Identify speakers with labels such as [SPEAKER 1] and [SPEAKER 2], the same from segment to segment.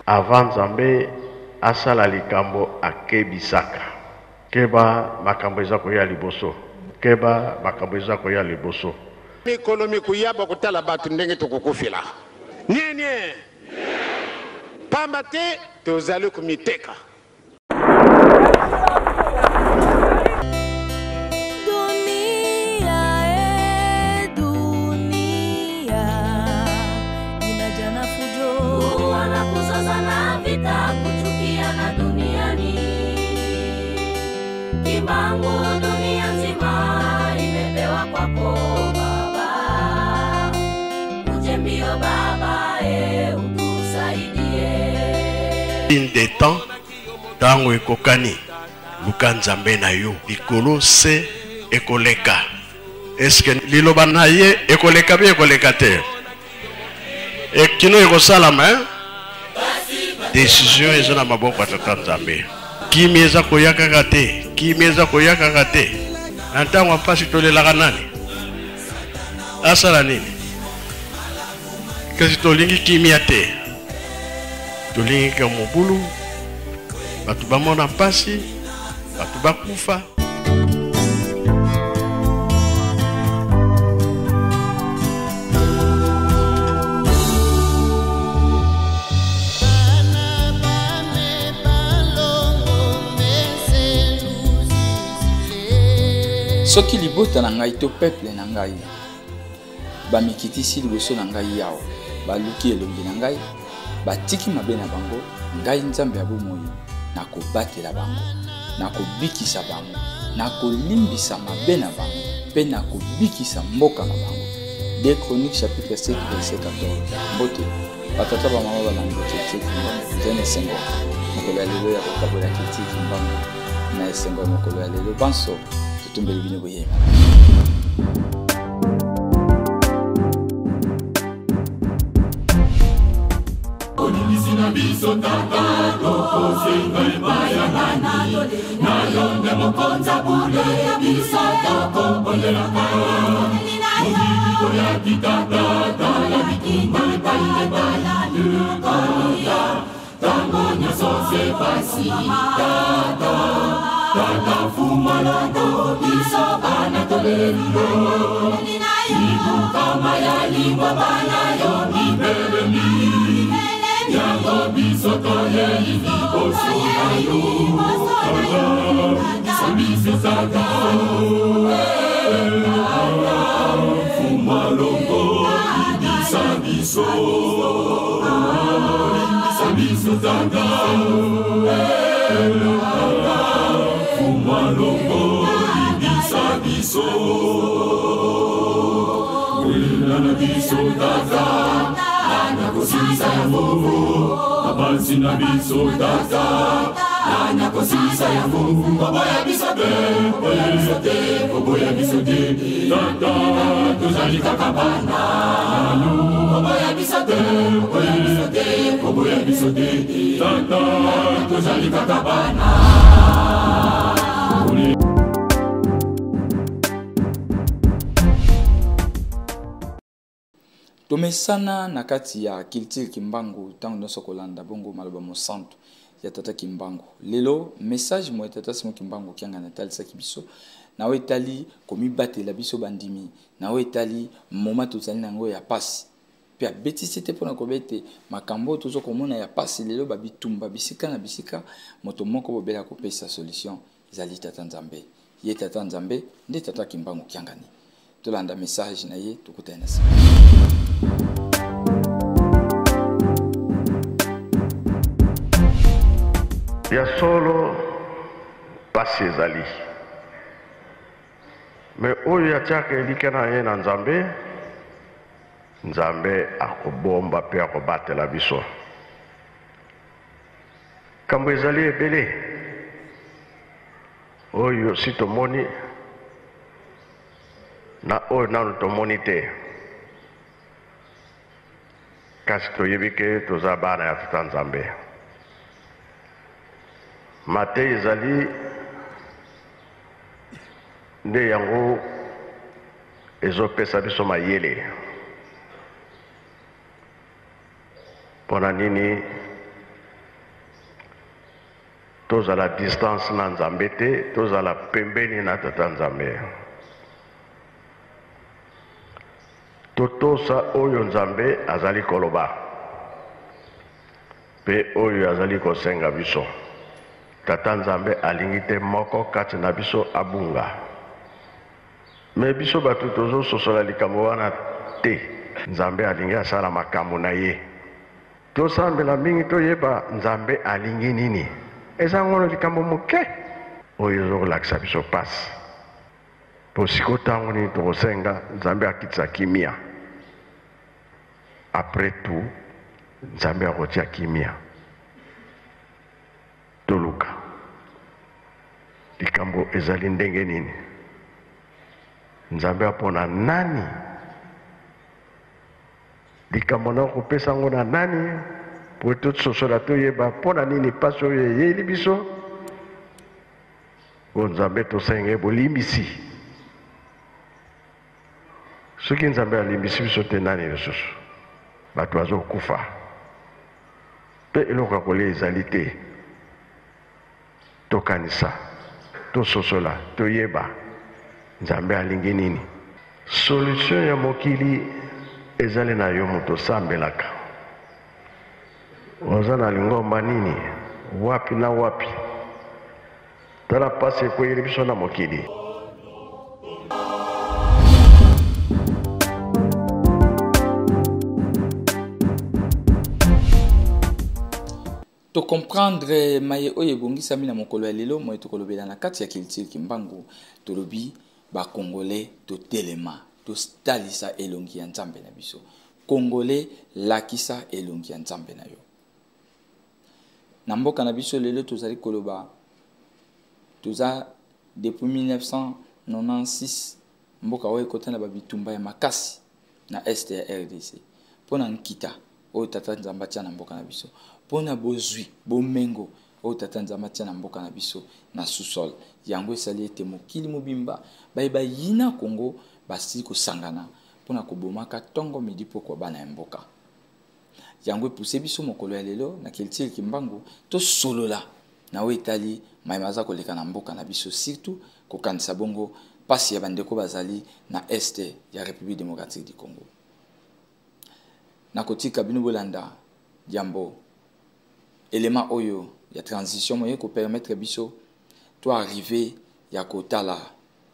[SPEAKER 1] avant Nzambe asala likambo akebisaka. Keba makambo eza koya liboso. Keba makambo eza koya liboso.
[SPEAKER 2] Mikolo mikuyaba kutala batu ndenge tukukufila. Nye. Pamba te tozali kumiteka.
[SPEAKER 3] Kuchukiana duniani, Kimbangu dunia nzima imepewa kwako Baba. Uje mbio Baba, utusaidie.
[SPEAKER 1] In des temps, tango ekokani, luka Nzambe na yo, likolo se ekoleka. Est-ce que liloba na ye ekoleka bi ekoleka te? Ekino ekosalama, hein? Décision est dans ma boîte à Tanzambé. Qui m'est à Koyakate? Qui m'est à Koyakate? En tant qu'on passe sur les laganani. Asalani. Qu'est-ce que tu lis qui m'y a été? Tu lis comme mon boulot. Tu vas m'en passer. Tu vas koufa.
[SPEAKER 4] Soki libota na ngai to peuple na ngai bamikitisi liboso na ngai yawo baluki elongi na ngai batiki mabe na bango ngai Nzambe ya bomoi nakobatela bango nakobikisa bango nakolimbisa mabe na bango mpe nakobikisa mboka na bango. 2 Chroniques chapitre 7 verset 14. Mbote batata bamama balandi Kiltiki Kimbangu zene esengo mokolo ya lelo ya kokabola Kiltiki Kimbangu na esengo ya mokolo ya lelo banso tutumbeli bino boyema.
[SPEAKER 3] Onisina biso tata tokosenga ebaya nani nayonde mokonza bule biso tokombondelaka mobikito ya kitata tala bitumba epaile bala lukoya tango nyonso sepasi tata fumalongo biso bana tolelilo ibukama ya lingwa bana yo mibelemi yango biso toyeli liboso na yo sambiso saka fumalongo ibisa biso sambiso saka fumalongo ibisa biso kulana biso tata nana kosisa ya Mungu abansi na biso tata nana kosisa ya Mungu boya biso te boya biso te tata tozali kaka bana boya biso te boya biso te tata tozali kaka bana.
[SPEAKER 4] Tomesana na kati ya Kiltiki Kimbangu tango nyonso kolanda bongo maloba mosantu ya tata Kimbangu. Lelo message mo tata Simon Kimbangu kianga na talisa kibiso na wetali komibatela biso bandimi na wetali moma tozali nango ya pasi pe betisi te pona kobete makambo tozo komona ya pasi lelo babitumba bisika na bisika moto moko bobela kopesa solution ezali tata Nzambe ye tata Nzambe nde tata Kimbangu kiangani tolanda message na ye tukutana sa
[SPEAKER 1] ya solo pasi ezali me oyo atiaka elike na ye na Nzambe Nzambe akobomba pe akobatela biso kambo ezali ebele oyo si tomoni na oyo nanu tomoni te kasi toyebi ke toza bana ya tata Nzambe mate ezali nde yango ezopesa biso mayele. Pona nini tozala distance na nzambe te, tozala pembeni na tata nzambe. Totosa oyo nzambe azali koloba pe oyo azali kosenga biso. Tata nzambe alingi te moko kati na biso abunga. Me biso batu tozo sosola likambo wana te. Nzambe alingi asala makambo na ye. Tosambela mingi toyeba nzambe alingi nini. Eza ngono likambo moke oyo ezokolakisa biso pasi. Po siko tango nini tokosenga nzambe akitisa kimia. Après tout, nzambe akotia kimia. Toluka. Likambo ezali ndenge nini. Nzambe apona nani. Likambo na kopesa ngo na nani. Po tout sosola toyeba pona nini pasi oyo yeli biso. Nzambe tosenge bolimbisi. Soki nzambe alimbisi biso te nani lisusu. Bato azokufa. Pe eloko ya kolia ezali te. Tokanisa, tososola, toyeba nzambe alingi nini. Solution ya mokili ezali na yo moto sambelaka. Oza na lingomba nini, wapi na wapi. Tala pasi ekoyeli biso na mokili.
[SPEAKER 4] To comprendre maye oye bongisa mina mokolo ya lelo moye to kolobela na kati ya culture kimbangu tolobi ba congolais to telema to stalisa elongi ya nzambe na biso. Congolais lakisa elongi ya nzambe na yo. Na mboka na biso lelo tozali koloba toza depuis 1996 mboka oye kotana ba bitumba ya makasi na este ya RDC. Pona nkita oyo tata nzamba tia na mboka na biso. Pona bozwi bomengo oyo tata nzamba tia na mboka na biso na sous-sol. Yango esali ete mokili mobimba bayeba yina Congo basi kosangana pona kobomaka tongo midi pokwa bana ya mboka. Yango epuse biso mokolo ya lelo na culture kimbangu to solola na oyo etali mayemaza koleka na mboka na biso surtout kokanisa bongo pasi ya bandeko bazali na este ya République démocratique du Congo. Na kotika bino bolanda jambo élément oyo ya transition moye ko permettre biso to arriver ya kotala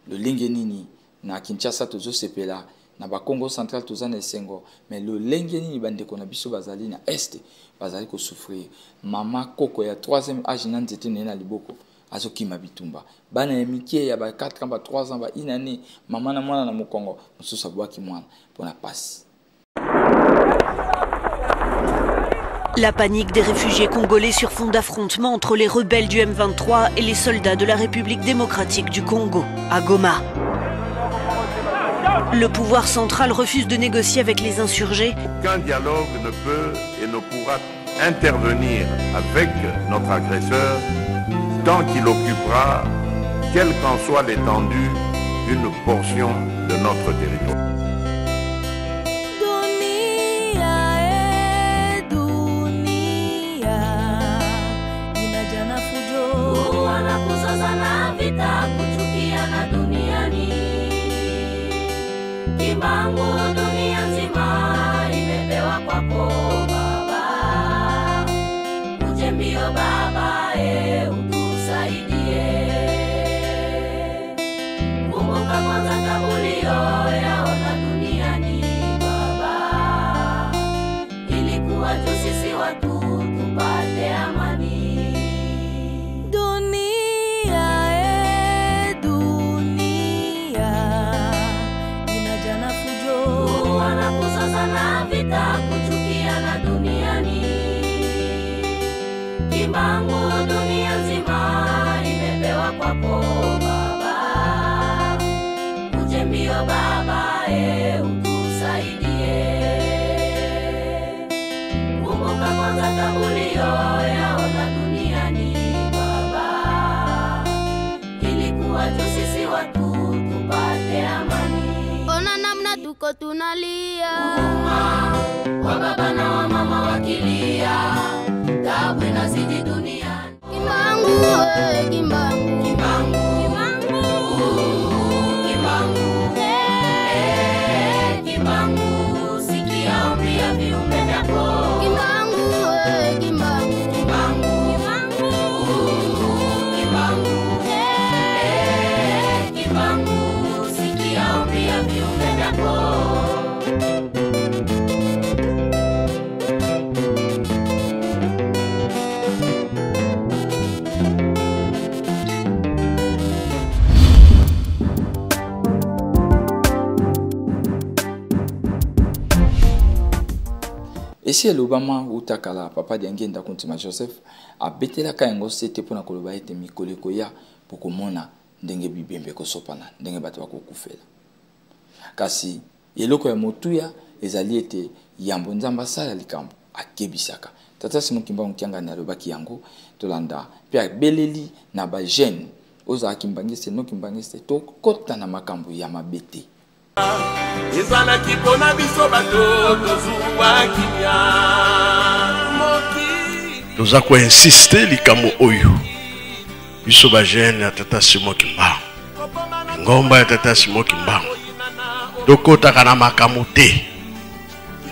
[SPEAKER 4] le lenge nini na Kinshasa tozo sepela na ba Congo central toza na esengo mais le lenge nini bandeko na biso bazali na este bazali ko souffrir. Mama koko ya 3e âge na nzete na liboko azokima bitumba bana ya mikie ya ba 4 ans ba 3 ans ba inane mama na mwana na mokongo mususu abwaki mwana pona pasi.
[SPEAKER 5] La panique des réfugiés congolais sur fond d'affrontement entre les rebelles du M23 et les soldats de la République démocratique du Congo, à Goma. Le pouvoir central refuse de négocier avec les insurgés.
[SPEAKER 6] Aucun dialogue ne peut et ne pourra intervenir avec notre agresseur tant qu'il occupera, quelle qu'en soit l'étendue, une portion de notre territoire.
[SPEAKER 3] Kimbangu dunia nzima imepewa kwako Baba, uje mbio Baba, utusaidie. Kumbuka kwanza kabulio yaona duniani Baba, ilikuwa tu sisi watu tupate amani. Kuchukiana duniani, Kimbangu dunia nzima imepewa kwako Baba, uje mbio Baba, utusaidie. Kumbuka kwanza kabulio yaona duniani Baba, ilikuwa tu sisi watu tupate amani.
[SPEAKER 7] Ona namna tuko tunalia,
[SPEAKER 3] wa baba na wa mama wakilia, tabu inazidi duniani.
[SPEAKER 7] Kimbangu
[SPEAKER 4] esi elobama utakala papa de ngenda kontima Joseph abetelaka yango sete mpona koloba ete mikolo ekoya po komona ndenge bibembe kosopana ndenge bato bakokufela kasi eloko ya motuya ezali ete yambo nzambe asala likambo akebisaka tata Simon Kimbangu Kiangani alobaki yango tolanda mpe abeleli na bagene ozalaki mbangiste noki mbangiste tokota na makambo ya mabete
[SPEAKER 3] ezalaki mpona biso bato tozuwa kimia
[SPEAKER 1] toza koinsiste likambo oyo biso bagene ya tata Simon Kimbangu ngomba ya tata Simon Kimbangu tokotaka na makambo te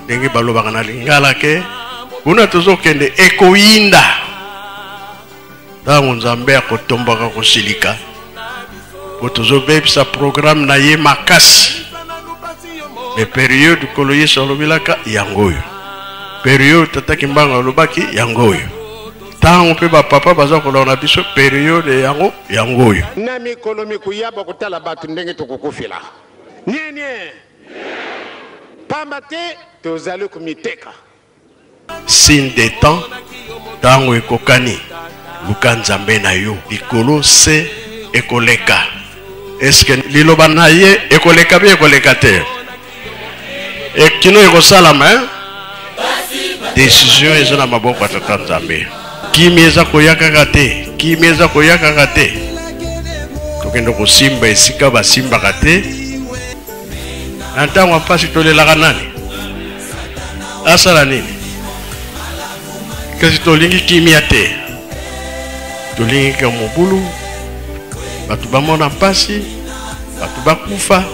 [SPEAKER 1] ndenge balobaka na lingala ke kuna tozokende ekoyinda ntango nzambe akotombaka kosilika po tozobebisa programme na ye makasi me periode kolo Yesu alobelaka yango oyo periode tata Kimbangu alobaki yango oyo ntango mpe bapapa baza kolona biso periode yango oyo
[SPEAKER 2] na mikolo mikuyaba kotala bato ndenge tokokufila nie pamba te tozali komiteka
[SPEAKER 1] signe des temps ntango ekokani luka nzambe na yo likolo se ekoleka eske liloba na ye ekoleka bi ekoleka te ekino ekosalama décision eza na maboko ya tata nzambe kimi eza koyakaka te tokende kosimba esika basimbaka te na ntango mpasi tolelaka nani asala nini kasi tolingi kimia te tolingi ka mobulu bato bamona mpasi bato bakufa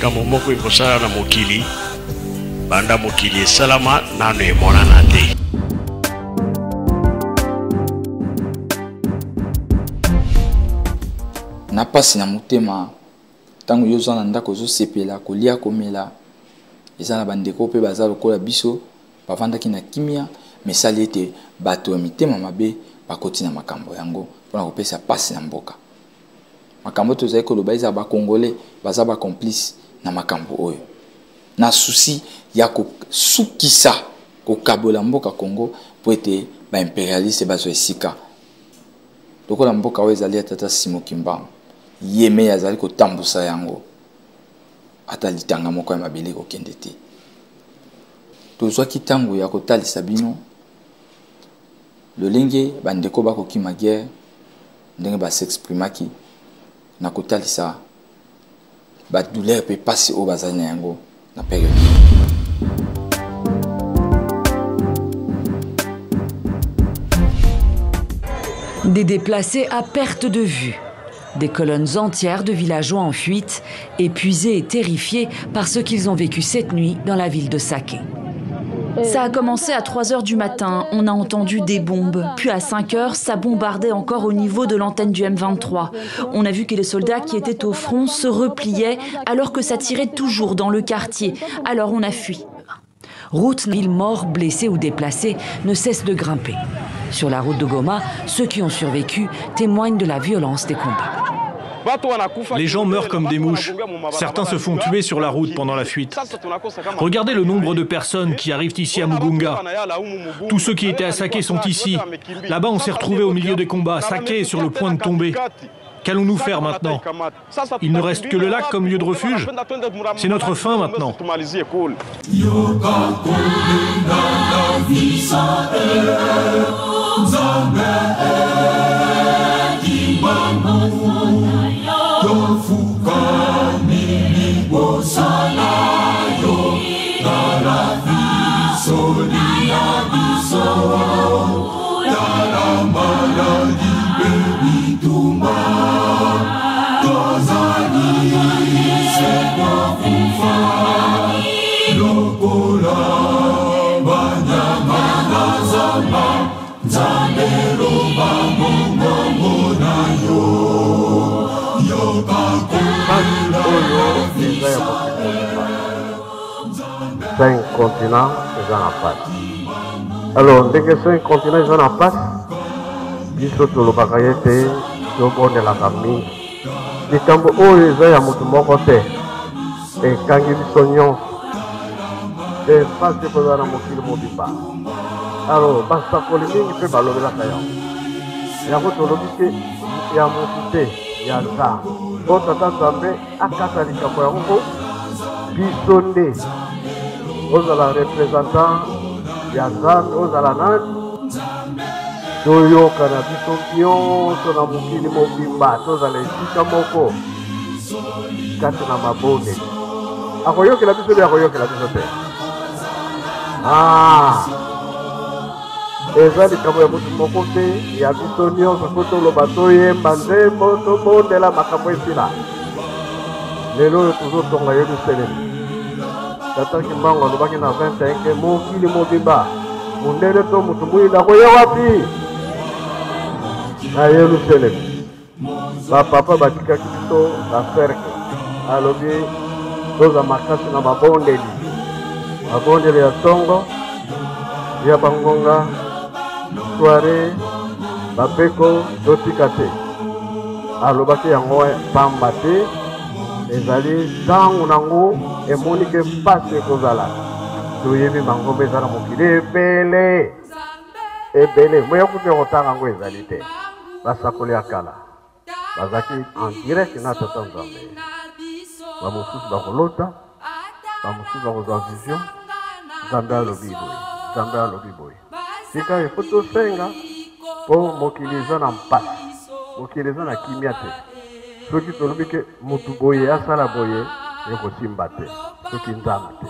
[SPEAKER 1] kambo moko ekosala na mokili banda mokili esalama nano emonana te
[SPEAKER 4] na pasi na motema ntango yo oza na ndako ozosepela kolia komela eza na bandeko mpe baza lokola biso bavandaki na kimia mesali ete bato ya mitema mabe bakoti na makambo yango mpona kopesa pasi na mboka makambo tozali koloba eza bakongole baza bacomplice na makambo oyo na susi ya kosukisa kokabola mboka Congo po ete baimperialiste bazwa esika lokola mboka oyo ezali ya tata Simon Kimbangu yeme azali kotambusa yango ata litanga moko ya mabele kokende te tozwaki ntango ya kotalisa bino lolenge bandeko bakokima guerre ndenge basexprimaki na kotalisa badouleur mpe pasi oyo bazali na yango na période.
[SPEAKER 8] Des déplacés à perte de vue. Des colonnes entières de villageois en fuite, épuisés et terrifiés par ce qu'ils ont vécu cette nuit dans la ville de Saké. Ça a commencé à 3 h du matin, on a entendu des bombes. Puis à 5 h, ça bombardait encore au niveau de l'antenne du M23. On a vu que les soldats qui étaient au front se repliaient alors que ça tirait toujours dans le quartier. Alors on a fui. Routes, villes morts, blessés ou déplacés ne cessent de grimper. Sur la route de Goma, ceux qui ont survécu témoignent de la violence des combats.
[SPEAKER 9] Les gens meurent comme des mouches. Certains se font tuer sur la route pendant la fuite. Regardez le nombre de personnes qui arrivent ici à Mugunga. Tous ceux qui étaient à Saké sont ici. Là-bas, on s'est retrouvés au milieu des combats. Saké est sur le point de tomber. Qu'allons-nous faire maintenant? Il ne reste que le lac comme lieu de refuge. C'est notre fin maintenant.
[SPEAKER 10] Cinq continents, ils en passe. Alors, dès que 5 continents, ils en passe, ils sont sur le bagayete, sur le bord de la famille. Les tambours, ils ont un mot de côté. Et quand ils sont espace kozala na mokili mobimba. Alors basakoli mingi mpe balobelaka yango. Yango tolobi ke ya motu te ya nzambe. Po tata nzambe akata likambo yango biso nde ozala représentant ya nzambe ozala nani toyoka na biso nyonso na mokili mobimba tozala esika moko kati na mabonde akoyokela biso nde akoyokela biso te eza likambo ya motu moko te ya biso nyonso po toloba toyemba nzembo tobondela makambo esila lelo oyo tozotonga Yerusalemu tata Kimbangu alobaki na 21 ke mokili mobimba mundele to mutu mwinda koya wapi na Yerusalemu bapapa batikaki biso bacercle alobi toza makasi na mabondeli ya tongo ya bangonga soare bapeko totika te alobaki yango pamba te ezali ntango nango emoni ke mpasi ekozala toyebi mangombe eza na mokili ebele moya kuti kotanga yango ezali te basakoli ya kala bazalaki en direct na tata nzambe bamosusu bakolota bamosusu bakozwa vision nzambe alobi boye sika efo tosenga mpo mokili eza na mpasi mokili eza na kimia te soki tolobi ke mutu boye asala boye ekosimba te soki nzambe te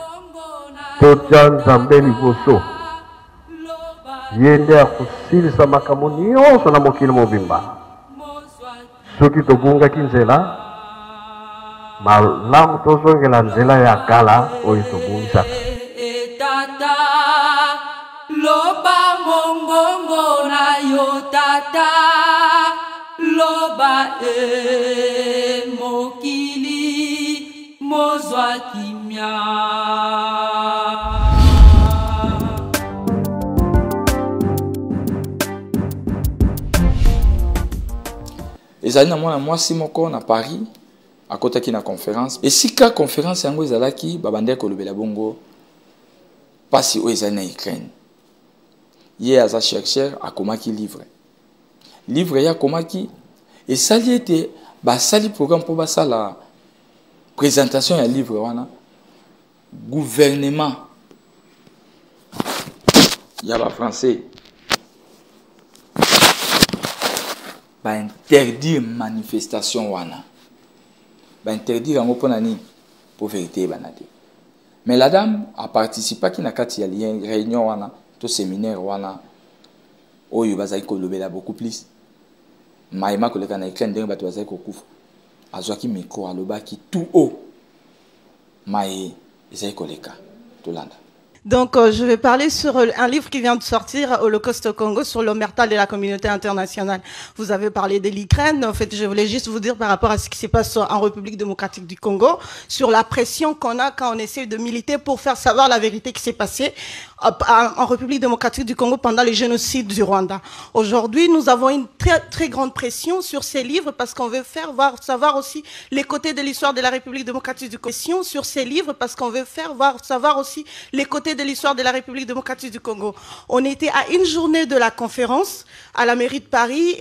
[SPEAKER 10] totya nzambe liboso ye nde akosilisa makambo nyonso na mokili mobimba soki tobungaki nzela malamu tozongela nzela ya kala oyo tobungisaka
[SPEAKER 3] loba mongongo na yo tata loba mokili mozwa kimia
[SPEAKER 4] ezali na mwana mwasi moko na Paris akotaki na conférence esika conférence yango ezalaki babandaki kolobela bongo pasi oyo ezali na Ukraine ye aza chercheur akomaki livre ya akomaki esali ete basali programme mpo basala présentation ya livre wana gouvernement ya bafrançais interdire manifestation wana interdire yango mpona nini po vérité ebana te mais la dame a participé na kati ya réunion wana to séminaire wana oyo bazali kolobela beaucoup plus maima koleka na Ukraine ndenge bato bazali kokufa azwaki micro alobaki tout haut maye ezali koleka tolanda.
[SPEAKER 11] Donc, je vais parler sur un livre qui vient de sortir, Holocauste au Congo, sur l'omerta de la communauté internationale. Vous avez parlé de l'Ukraine. En fait, je voulais juste vous dire par rapport à ce qui se passe en République démocratique du Congo, sur la pression qu'on a quand on essaie de militer pour faire savoir la vérité qui s'est passée en République démocratique du Congo pendant le génocide du Rwanda. Aujourd'hui, nous avons une très grande pression sur ces livres parce qu'on veut faire savoir aussi les côtés de l'histoire de la République démocratique du Congo. Sur ces livres parce qu'on veut faire savoir aussi les côtés de l'histoire de la République démocratique du Congo. On était à une journée de la conférence à la mairie de Paris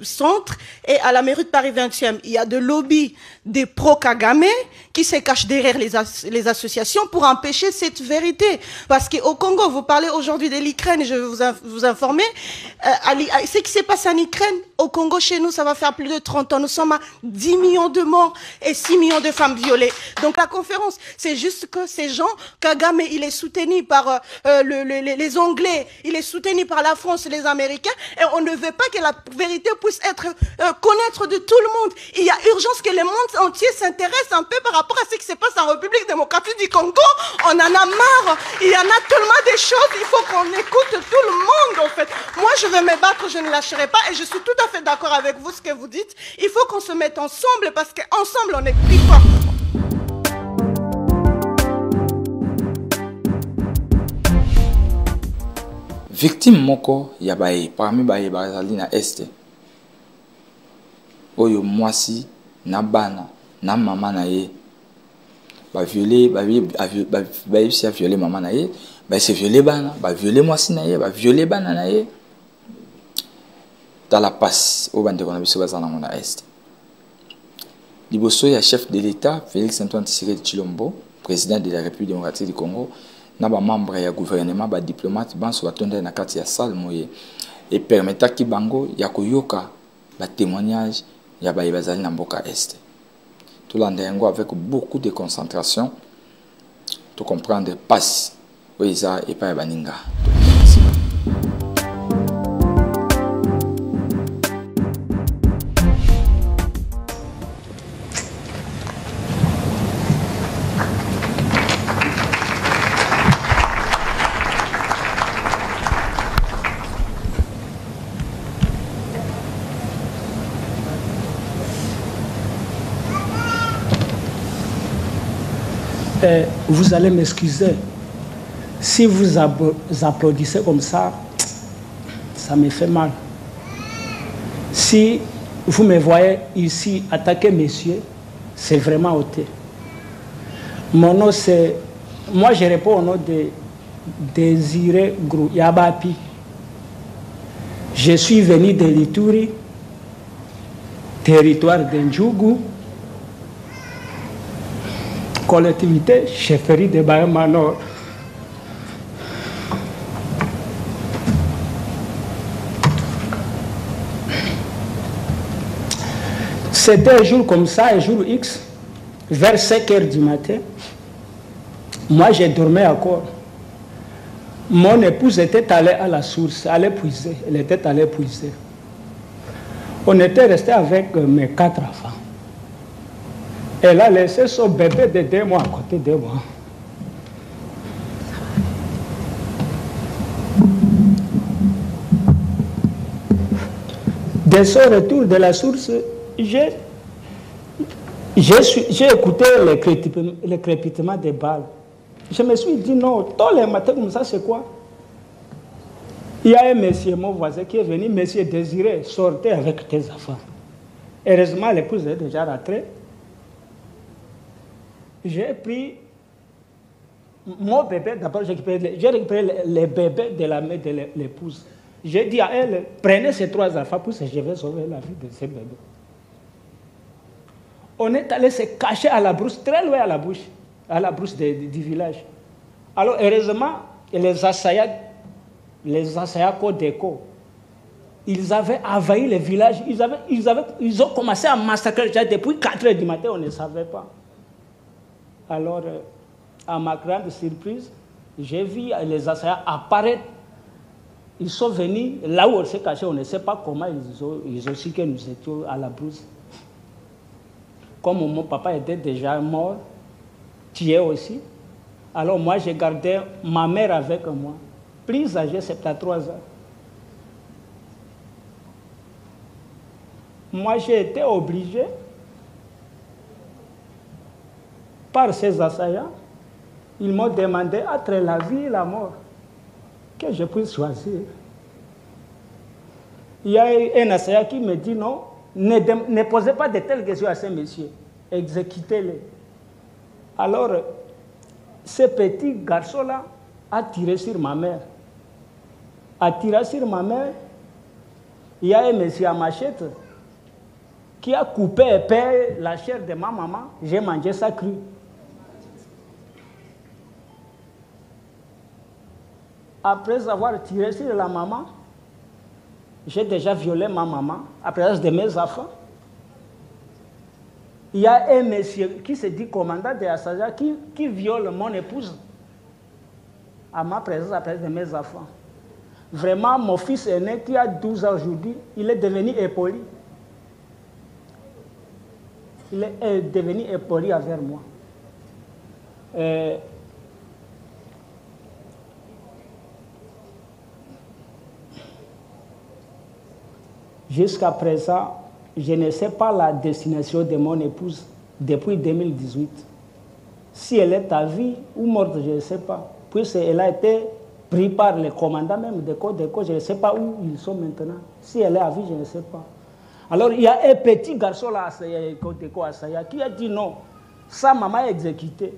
[SPEAKER 11] centre et à la mairie de Paris 20e. Il y a des lobbies des pro-Kagame qui se cachent derrière les associations pour empêcher cette vérité. Parce qu'au Congo, vous parlez aujourd'hui de l'Ukraine, je vais vous informer, ce qui s'est passé en Ukraine, au Congo, chez nous, ça va faire plus de 30 ans. Nous sommes à 10 millions de morts et 6 millions de femmes violées. Donc la conférence, c'est juste que ces gens, Kagame, il est soutenu par les Anglais, il est soutenu par la France et les Américains, et on ne veut pas que la vérité puisse être connaître de tout le monde. Il y a urgence que le monde entier s'intéresse un peu par rapport à ce qui se passe en République démocratique du Congo. On en a marre. Il y en a tellement de choses, il faut qu'on écoute tout le monde en fait. Moi je vais me battre, je ne lâcherai pas et je suis tout à fait d'accord avec vous ce que vous dites. Il faut qu'on se mette ensemble parce qu'ensemble on est plus fort.
[SPEAKER 4] Victime moko ya bae parmi bae bazali na este oyo mwasi na bana na mama na ye ba violer si a violer maman na ye ba se violer bana ba violer moi si na ye ba violer bana na ye dans la passe au bande qu'on a biso bazana mona est liboso ya chef de l'état Félix Antoine Tshisekedi Tshilombo président de la République démocratique du Congo na ba membre ya gouvernement ba diplomate banso batonda na kati ya salle moye et permettra ki bango ya koyoka ba témoignage ya ba bazali na mboka est tout l'andengo avec beaucoup de concentration to comprendre passe oiza et pas baninga.
[SPEAKER 12] Vous allez m'excuser. Si vous applaudissez comme ça, ça me fait mal. Si vous me voyez ici attaquer messieurs, c'est vraiment ôté. Mon nom c'est... Moi je réponds au nom de Désiré Grou Yabapi. Je suis venu de l'Ituri, territoire d'Ndjougou, collectivité chefferie de Bahama Nord. C'était un jour comme ça, un jour X, vers 5 h du matin. Moi, j'ai dormi encore. Mon épouse était allée à la source, allée puiser. Elle était allée puiser. On était resté avec mes 4 enfants. Elle a laissé son bébé de 2 mois à côté de moi. Dès son retour de la source, j'ai écouté le crépitement des balles. Je me suis dit non, tous les matins comme ça, c'est quoi? Il y a un monsieur, mon voisin, qui est venu, monsieur Désiré, sortez avec tes enfants. Heureusement, l'épouse est déjà rentrée. J'ai pris mon bébé, d'abord j'ai récupéré les bébés de la mère de l'épouse. J'ai dit à elle, prenez ces 3 enfants pour que je vais sauver la vie de ces bébés. On est allé se cacher à la brousse, très loin à la brousse du village. Alors heureusement, les assaillants Codeco, ils avaient envahi le village, ils ont commencé à massacrer déjà depuis 4 h du matin, on ne savait pas. Alors, à ma grande surprise, j'ai vu les assaillants apparaître. Ils sont venus là où on s'est caché, on ne sait pas comment ils ont su que nous étions à la brousse. Comme mon papa était déjà mort, tué aussi, alors moi j'ai gardé ma mère avec moi, plus âgée, 73 ans. Moi j'ai été obligé par ces assaillants, ils m'ont demandé entre la vie et la mort que je puisse choisir. Il y a un assaillant qui me dit non, ne posez pas de telles questions à ces messieurs, exécutez-les. Alors, ce petit garçon-là a tiré sur ma mère. A tiré sur ma mère, il y a un monsieur à machette qui a coupé et peint la chair de ma maman. J'ai mangé ça cru. Après avoir tiré sur la maman, j'ai déjà violé ma maman à présence de mes enfants. Il y a un monsieur qui se dit commandant de Assaja qui viole mon épouse à ma présence, à présence de mes enfants. Vraiment, mon fils aîné qui a 12 ans aujourd'hui, il est devenu impoli. Il est devenu impoli envers moi. Jusqu'à présent, je ne sais pas la destination de mon épouse depuis 2018. Si elle est à vie ou morte, je ne sais pas. Puisqu'elle a été prise par les commandants même de Codeco, je ne sais pas où ils sont maintenant. Si elle est à vie, je ne sais pas. Alors, il y a un petit garçon là, Codeco Assaya, qui a dit non, Sa maman est exécutée.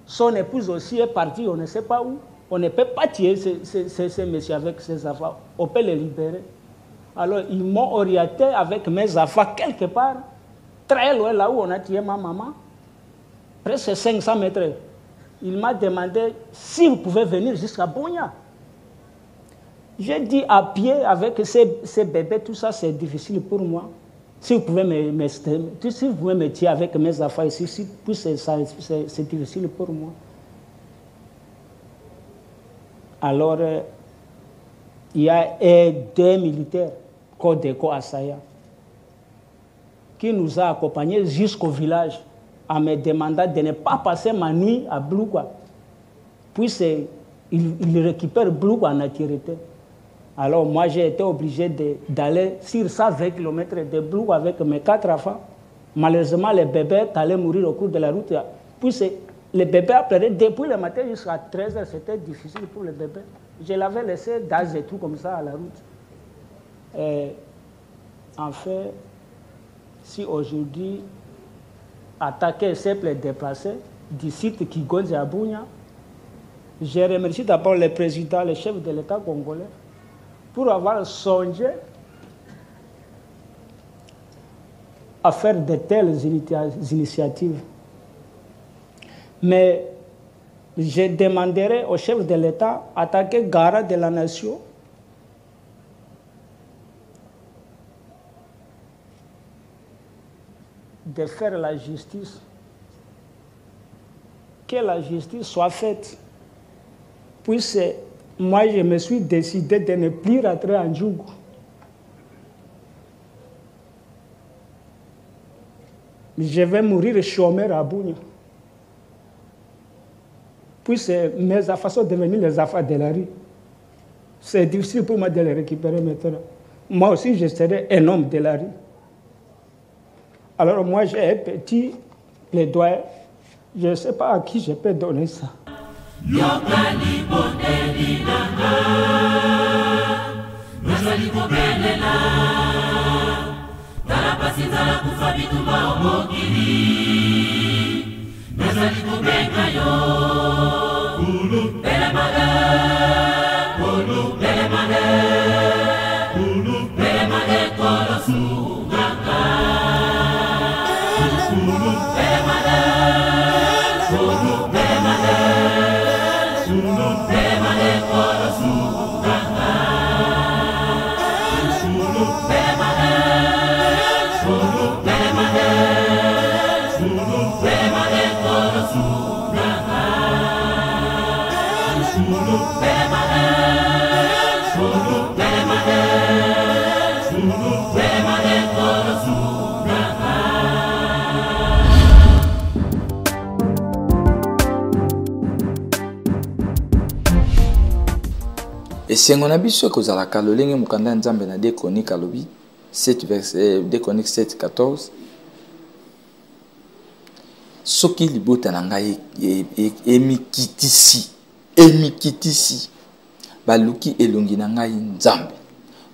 [SPEAKER 12] Son épouse aussi est partie, on ne sait pas où. On ne peut pas tuer ces messieurs avec ses enfants. On peut les libérer. Alors, ils m'ont orienté avec mes enfants quelque part, très loin là où on a tué ma maman, presque 500 mètres. Il m'a demandé si vous pouvez venir jusqu'à Bunia. J'ai dit à pied avec ces bébés, tout ça c'est difficile pour moi. Si vous pouvez me tuer avec mes enfants ici, c'est difficile pour moi. Alors, il y a deux militaires, Kodeko Asaya, qui nous a accompagnés jusqu'au village en me demandant de ne pas passer ma nuit à Bloukwa. Puis il récupère Bloukwa en entièreté. Alors moi j'ai été obligé d'aller sur 120 km de Bloukwa avec mes 4 enfants. Malheureusement les bébés allaient mourir au cours de la route. Puis les bébés après, depuis le matin jusqu'à 13h, c'était difficile pour les bébés. Je l'avais laissé dans et tout comme ça à la route. Et en fait, si aujourd'hui, attaquer simple déplacé du site qui gonze à Bunia, je remercie d'abord le président, le chef de l'État congolais, pour avoir songé à faire de telles initiatives. Mais je demanderai au chef de l'État d'attaquer Gara de la nation de faire la justice, que la justice soit faite. Puis moi, je me suis décidé de ne plus rentrer en Djougou. Je vais mourir chômeur à Bunia. Puis mes affaires sont devenues les affaires de la rue. C'est difficile pour moi de les récupérer maintenant. Moi aussi, je serai un homme de la rue. Alors moi, j'ai un petit plaidoyer. Je ne sais pas à qui je peux donner ça.
[SPEAKER 4] Et si on a biso kozalaka lolenge mukanda nzambe na 2 Chroniques alobi 7 verset 2 Chroniques 7:14 soki libota na ngai emikitisi baluki elongi na ngai nzambe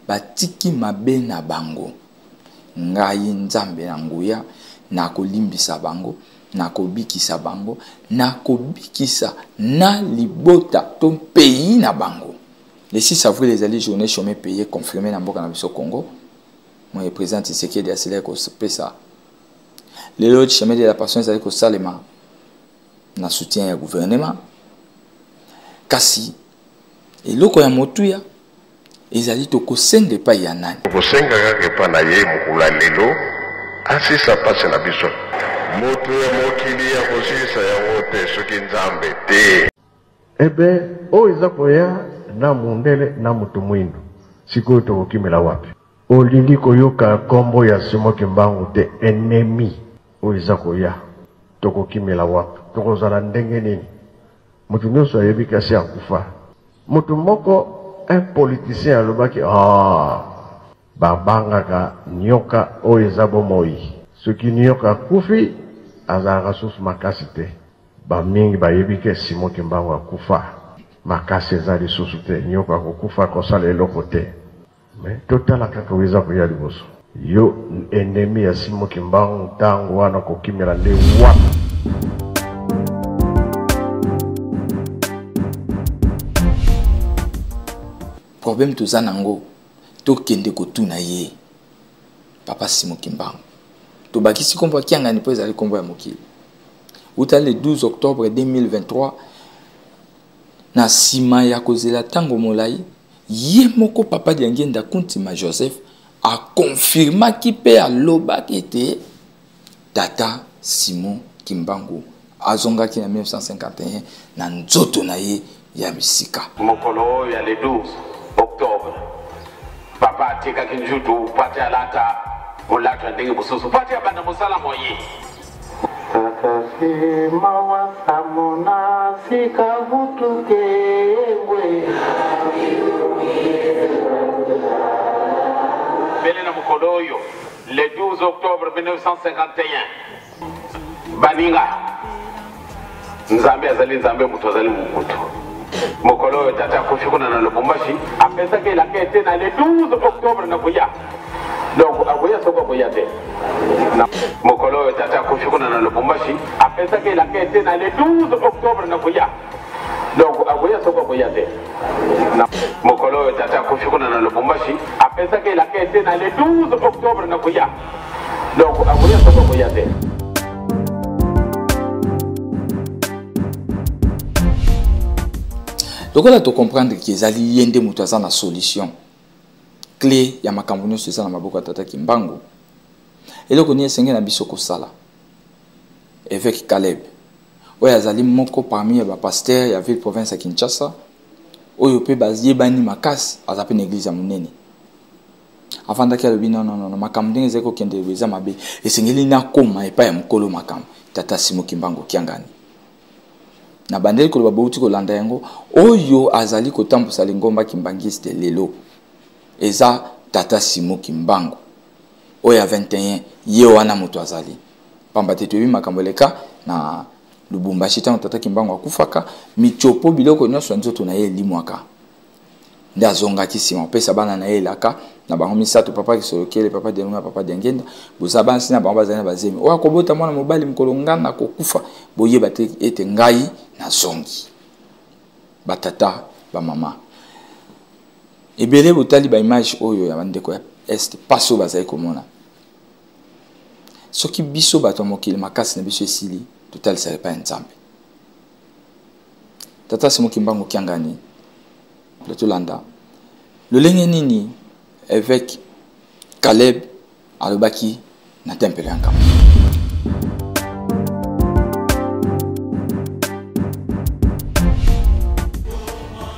[SPEAKER 4] batiki mabe na bango ngai nzambe na nguya na kolimbisa bango na kobikisa bango na kobikisa na libota to pays na bango. Le 6 avril, les alliés journée chômée payée confirmée dans le Congo. Moi, je présente ce qui est de accélérer au PSA. Les autres chemins de la passion, c'est que Salema n'a soutien au gouvernement. Kasi, et l'autre, il y a ils allaient au Kosenga pas y en a.
[SPEAKER 6] Kosenga pas na ye mukula lelo, asi ça passe na biso. Moto ya mokili ya kosisa ya wote soki nzambe te.
[SPEAKER 10] Ebe, o izakoya na mundele na mutu mwindu sikoyo tokokimela wapi olingi koyoka kombo ya Simoki Mbangu te ennemi oyo eza koya tokokimela wapi tokozala ndenge nini mutu nyonso ayebi kasi akufa mutu moko un politicien alobaki babangaka nyoka oyo eza bomoi soki nyoka akufi azalaka susu makasi te bamingi bayebi ke Simoki Mbangu akufa makasi eza lisusu te nyoka kokufa kosala eloko te me totala kaka oyo eza koya liboso yo ennemi ya Simoki Mbangu ntango wana kokimela nde wapi
[SPEAKER 4] Problème to zanango to kende ko tuna ye Papa Simon Kimbangu to bakisi kombo kianga ni po ezali kombo ya mokili uta le 12 octobre 2023 na sima ya kozela tango molai ye moko Papa Diangenda Kuntima Joseph a confirma ki pe aloba kete Tata Simon Kimbangu azongaki na 1951 na nzoto na ye ya bisika
[SPEAKER 2] mokolo ya le 12 octobre papa tika kinjutu pati alata mulatu ndenge bususu pati abanda musala moyi takasima wasamona sika vutukengwe bele na mokolo oyo le 12 octobre 1951 baninga nzambe azali nzambe mutu azali mutu mokolo tata kushukuna na Lubumbashi apesa ke la kete na le 12 octobre na kuya donc abuya soko kuya te na mokolo tata kushukuna na Lubumbashi apesa ke la kete na le 12 octobre na kuya donc abuya soko kuya te na mokolo tata kushukuna na Lubumbashi apesa ke la kete na le 12 octobre na kuya donc abuya soko kuya te.
[SPEAKER 4] Donc là tu comprendre que ezali yende mutu aza na solution clé ya makambo nyonso eza na maboko ya Tata Kimbangu eloko ni esenge na biso kosala évêque Caleb oyo azali moko parmi ya bapasteur ya ville province ya Kinshasa oyo pe bayebani makasi aza pe na église ya monene afandaki alobi non makambo ndenge ezali kokende eza mabe esengeli nakoma epai ya mokolo makambo Tata Simon Kimbangu kiangani na bandeli koloba bauti kolanda yango oyo azali kotambusa lingomba kimbangiste lelo eza Tata Simon Kimbangu oyo ya 21 ye wana moto azali pamba te toyebi makambo eleka na Lubumbashi tango Tata Kimbangu akufaka michopo biloko nyonso nzoto na ye elimwaka nde azongaki nsima opesa bana na ye elaka na bango misato Papa Kisolokele Papa Delunga Papa Diangenda boza bansi na bango bazali na bazemi oyo akobota mwana mobali mokolo ngana kokufa boyeba te ete ngai na zongi batata bamama ebele botali ba image oyo ya bandeko ya est paso bazali komona soki biso bato mokili makasi na biso esili totalisaka epai ya Nzambe Tata Simon Kimbangu kiangani tolanda lolenge nini évêque Caleb alobaki na tempelo ya Nkambo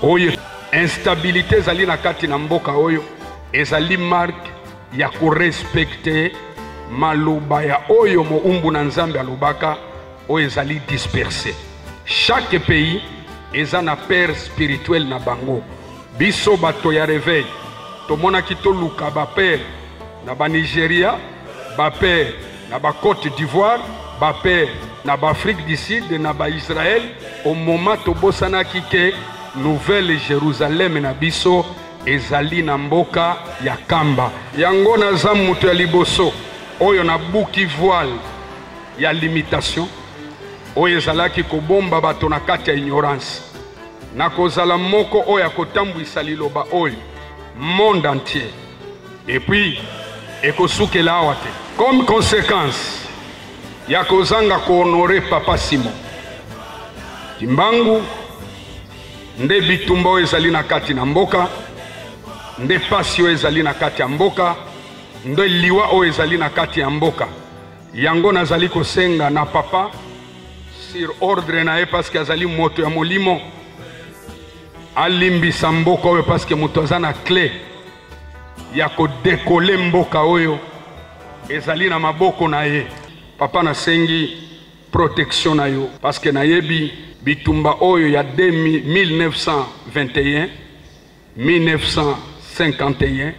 [SPEAKER 13] oyo instabilité ezali na kati na mboka oyo ezali marque ya korespecte maloba ya oyo moumbu na Nzambe alobaka oyo ezali dispersé. Chaque pays eza na père spirituel na bango. Biso bato ya réveil tomonaki toluka bapère na ba Nigeria, bapère na ba Côte d'Ivoire, bapère na ba Afrique du Sud, na ba Israël. Au moment tobosanaki ke Nouvelle Jérusalem na biso ezali na mboka ya kamba. Yango naza mutu ya liboso oyo na buki voile ya limitation oyo ezalaki kobomba bato na kati ya ignorance. Na kozala moko oyo akotambwisa liloba oyo monde entier. Et puis ekosukela awa te. Comme conséquence ya kozanga ko honorer Papa Simon Kimbangu, nde bitumba oyo ezali na kati na mboka, nde pasi oyo ezali na kati ya mboka, nde liwa oyo ezali na kati ya mboka. Yango nazali kosenga na papa sur ordre na ye parce que azali moto ya molimo alimbisa mboka oyo parce que moto aza na clé ya kodekole mboka oyo ezali na maboko na ye. Papa nasengi protection na yo parce que nayebi bitumba oyo ya 1921 1951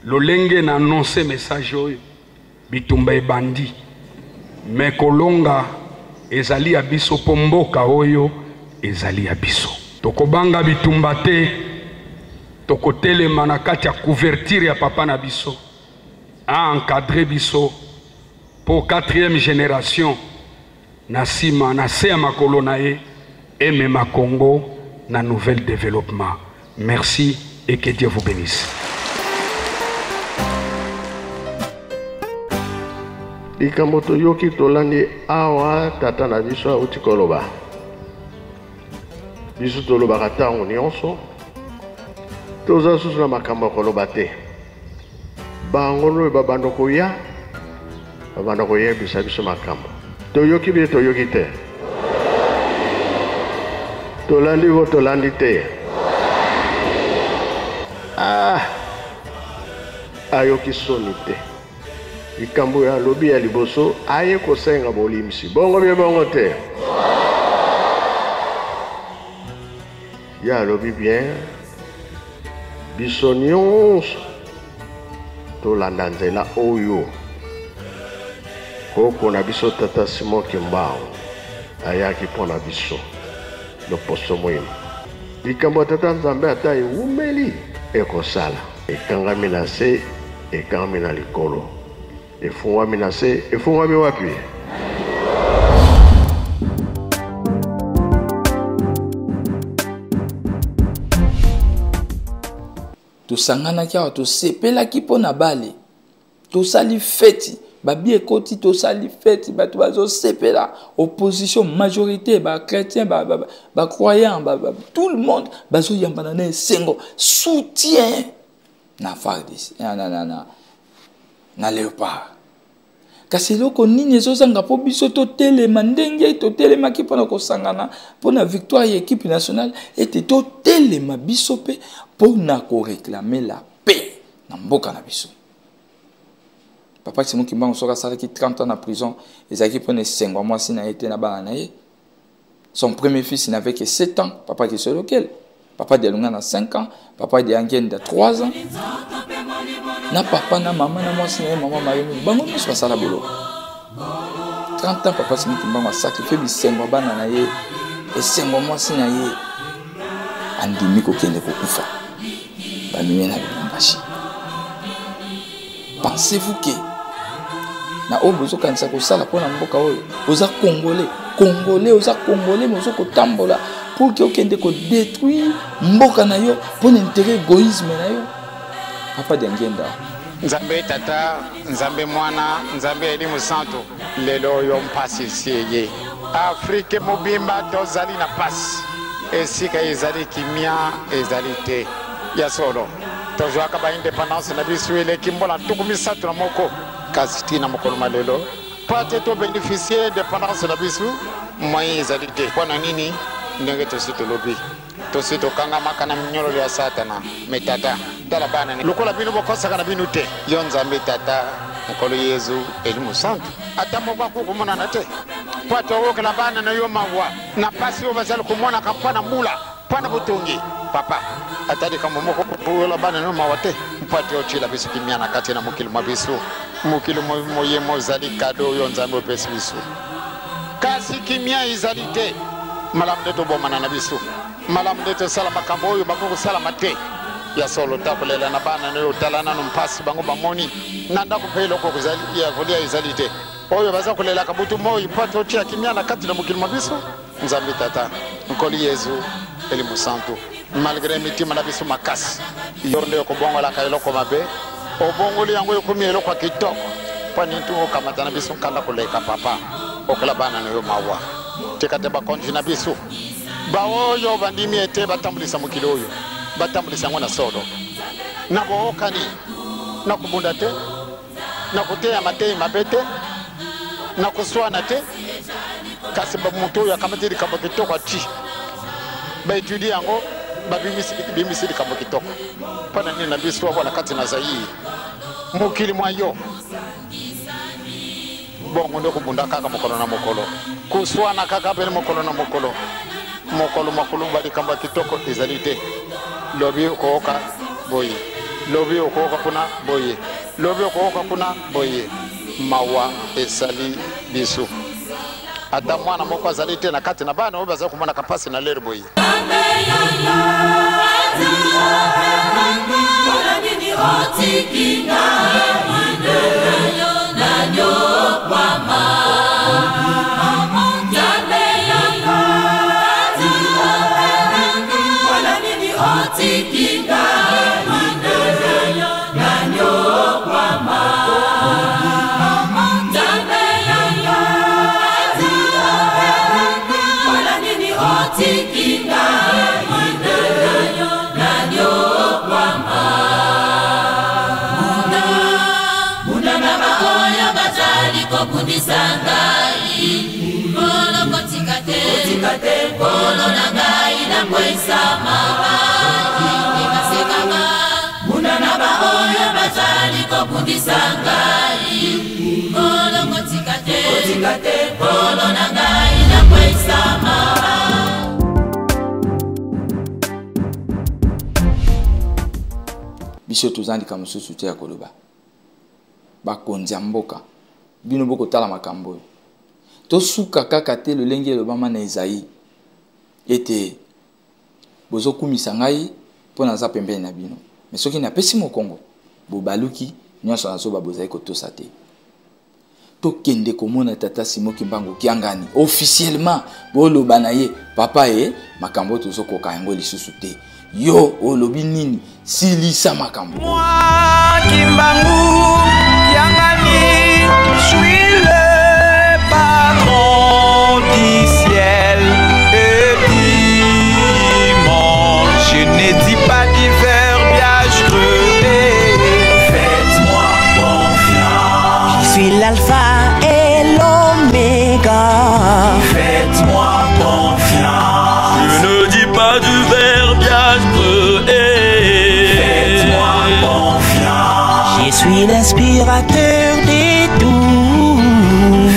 [SPEAKER 13] lolenge na annoncer message oyo bitumba ebandi me kolonga ezali ya biso po mboka oyo ezali ya biso. Tokobanga bitumba te, tokotelema na kati ya couverture ya papa na biso a encadrer biso pour 4e génération na sima na se ya makolo na ye emema Congo na nouvel développement. Merci et que Dieu vous bénisse.
[SPEAKER 10] likambo toyoki tolandi awa tata na biso auti koloba biso tolobaka ntango nyonso toza susu na makambo ya koloba te bango nde babanda koya babanda koyebisa biso makambo toyoki bie toyoki te tolandi vo tolandi te ayoki soni te likambo ya lobi ya liboso aye kosenga bolimisi bongo bie bongo te ya lobi bien biso nyonso tolanda nzela oyo koko na biso tata Simon Kimbangu ayaki mpona biso loposo mwini likambo tata Nzambe ata ewumeli ekosala ekangami na se ekangami na likolo efungwami na se efungwami wapi
[SPEAKER 4] tosanganaki awa tosepelaki mpo na bale tosali feti babi ekoti tosali feti bato bazosepela opposition majorité bachrétien bacroyant tout le monde bazoyambana na esengo soutien na FARDC na Léopard kasi eloko nini ezozanga mpo biso totelema ndenge totelemaki mpona kosangana mpona victoire ya équipe nationale ete totelema biso mpe mpona koreklame la paix na mboka na biso. Papa Simon Kimbangu soki asalaki 30 ans na prison ezalaki mpona esengo mwasi na ye te na bana na ye. Son premier fils n'avait que 7 ans, papa qui est lequel papa de Lunga na 5 ans, papa de Angien de 3 ans. Na papa na maman na mwasi na ye maman mayemi bango miso basala bolo 30 ans papa Simon Kimbangu a sacrifié bisengo bana na ye esengo mwasi na ye andimi kokende kokufa bamimi na Lubumbashi. Pensez-vous que na oyo bozokanisa kosala mpona mboka oyo oza congolais oza congolais mozo kotambola pour que okende kodétruire mboka na yo mpona intérêt égoïsme na yo papa de Ngenda
[SPEAKER 2] Nzambe tata Nzambe mwana Nzambe elimu santo lelo oyo mpasi siye Afrique mobimba tozali na pasi esika ezali kimia ezali te ya solo tozwaka ba indépendance na biso eleki mbola tukumisatu na moko kasi tina mokolo malelo pate to bénéficier indépendance na biso moyen ezali te mpona nini ndenge tosi tolobi tosi tokanga makana minyolo ya satana metata tala bana lokola bino bokosaka na bino te yo Nzambe tata mokolo Yesu elimu santo ata moba kukumona na te pate okela bana na yo mawa na pasi yo bazali kumona kapana mula pana butungi papa atadi kama moko kuola bana no mawate mpati ochila bisu kimiana kati na mukili mabisu mukili moye mozali kado yo Nzambe pesi bisu kasi kimia izalite malam de to bomana na bisu malam de to sala makambo yo bango sala mate ya solo tabulela na bana no talana no mpasi bango bamoni nanda kupelo ko kuzali ya volia izalite oyo baza kulela kabutu moyo mpati ochila kimiana kati na mukili mabisu Nzambe tata nkoli Yesu elimu santo malgré mitima na biso makasi yonde ko bongola ka eloko mabe obongoli yango yokomi eloko kitoko pani tu kamata na biso kanda koleka papa okala bana no yo mawa tekate ba konji na biso ba oyo bandimi ete batambulisa mukili oyo batambulisa ngona sodo na bookani na kubunda te na kuteya matei mabete na kuswana te kasi ba muto ya kamatiri kamba kitoko ati ba étudier yango babimisi likambo kitoko mpona nini na biso wabona kati na Zaire mokili mwa yo bongo nde kubunda kaka mokolo na mokolo kuswana kaka pene mokolo na mokolo makulu balikambo kitoko ezali te lobi okooka boye lobi okooka kuna boye lobi okooka kuna boye mawa esali biso ata mwana moko azali te na kati na bana oyo baza komona kapasi na lere boye
[SPEAKER 3] Otikate polo na ngai na mwesa mama Imasekanga Muna na baoya bazali kobundisa ngai Polo otikate polo na ngai na mwesa mama
[SPEAKER 4] Biso tozandika mosusu te ya koloba bakonzi ya mboka bino bokotala makambo oyo tosuka kaka te lolenge elobama na Ezayi ete bozokumisa ngai mpo naza pembeni na bino me soki napesi mokongo bobaluki nyonso nazoba bozali kotosa te tokende komona tata Simon Kimbangu Kiangani officiellement boloba na ye papa ye makambo tozokoka yango lisusu te yo olobi nini silisa makambo
[SPEAKER 14] Kimbangu Kiangani suis le patron du ciel et du monde je ne dis pas du verbiage crevé faites-moi confiance je suis l'alpha et l'oméga faites-moi confiance je ne dis pas du verbiage crevé faites-moi confiance je suis l'inspirateur des tout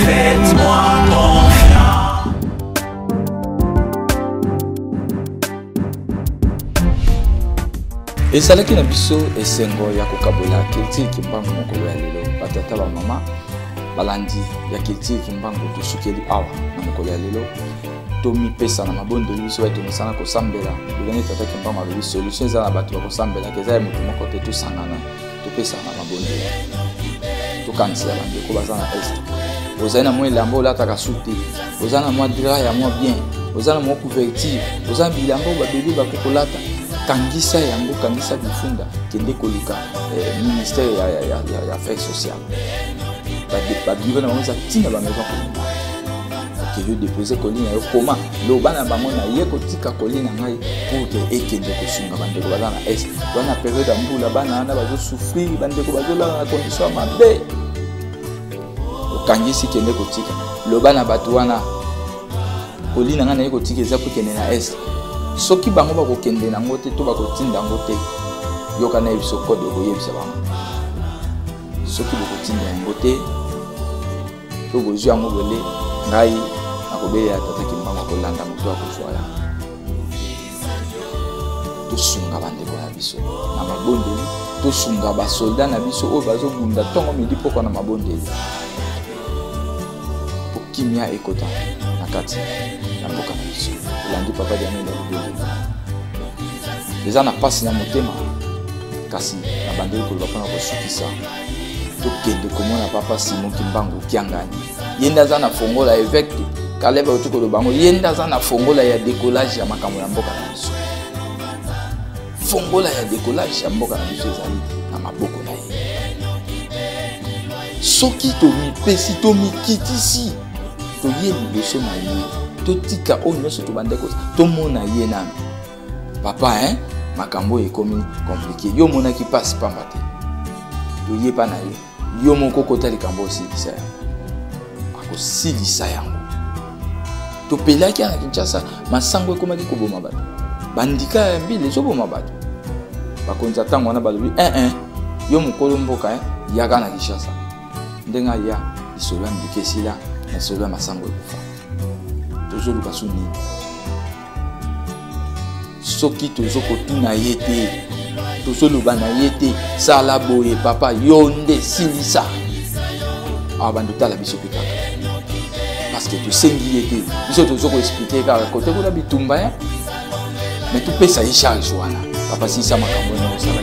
[SPEAKER 14] faites-moi confiance
[SPEAKER 4] ezalaki na biso esengo ya kokabola Kiltile Kimbangu mokolo ya lelo batata ba mama balandi ya Kiltile Kimbangu tosukeli awa na mokolo ya lelo tomipesa na mabondeli biso bato misana kosambela lolenge tata Kimbangu alobi solution eza na bato bakosambela eza ya motu moko te tosangana topesa na mabondeli tokanisela bandeko baza na este ozali na mwa elamba olataka su te oza na mwa dra ya mwa bien oza na mwa couverture oza na bilamba oyo babebe bakokolata kangisa yango kangisa bifunda kende koluka ministère ya affaires sociales babiro na bango eza ntina bamaison communale okeyo depose kolina yo koma loba na bango na ye kotika kolina ngai pour ke ekende kosunga bandeko baza na est wana période ya mbula bana wana bazosouffrir bandeko bazolala na condition ya mabe okangisi kende kotika loba na bato wana kolina ngai na ye kotika eza kokende na est soki bango bakokende nango te to bakotinda yango te yoka na yebiso kode okoyebisa bango soki bokotinda yango te to bozwi yango bole ngai nakobelela tata Kimbangu akolanda moto akozwa ya tosunga bandeko na biso na mabondeli tosunga basoldat na biso oyo bazobunda ntongo midi poko na mabondeli okimia ekota na kati ya mboka na biso elandi papa diamene libondeli eza na pasi na motema kasi na bandeli koloba mpona kosukisa tokende komona papa Simon Kimbangu Kiangani ye nde aza na fongola évêque kaleba oyo tokoloba yango ye nde aza na fongola ya décollage ya makambo ya mboka na biso fongola ya décollage ya mboka na biso ezali na maboko na ye soki tomipesi tomikitisi toye liboso na ye totika oyo nyonso tobandeko tomona ye nano papa makambo ekomi compliqué yo monaki pasi pamba te toyepa na yo moko kota likambo osilisa yango akosilisa yango topelaki na Kinshasa masango ekomaki koboma bato bandika ya mbili ezoboma bato bakonzi ntango wana balobi yo mokolo mboka yaka na Kinshasa ndenge ya lisolo ya mbika esila na lisolo ya masango ekufa tozoluka su nini soki tozokotuna ye te tozoloba na ye te sala boye papa yo nde silisa awa bando tala biso mpe kaka parce que tosengi ye te biso tozokoexplike kaka kote kuna bitumba ya me topesa ye charge wana papa silisa makambo wana osala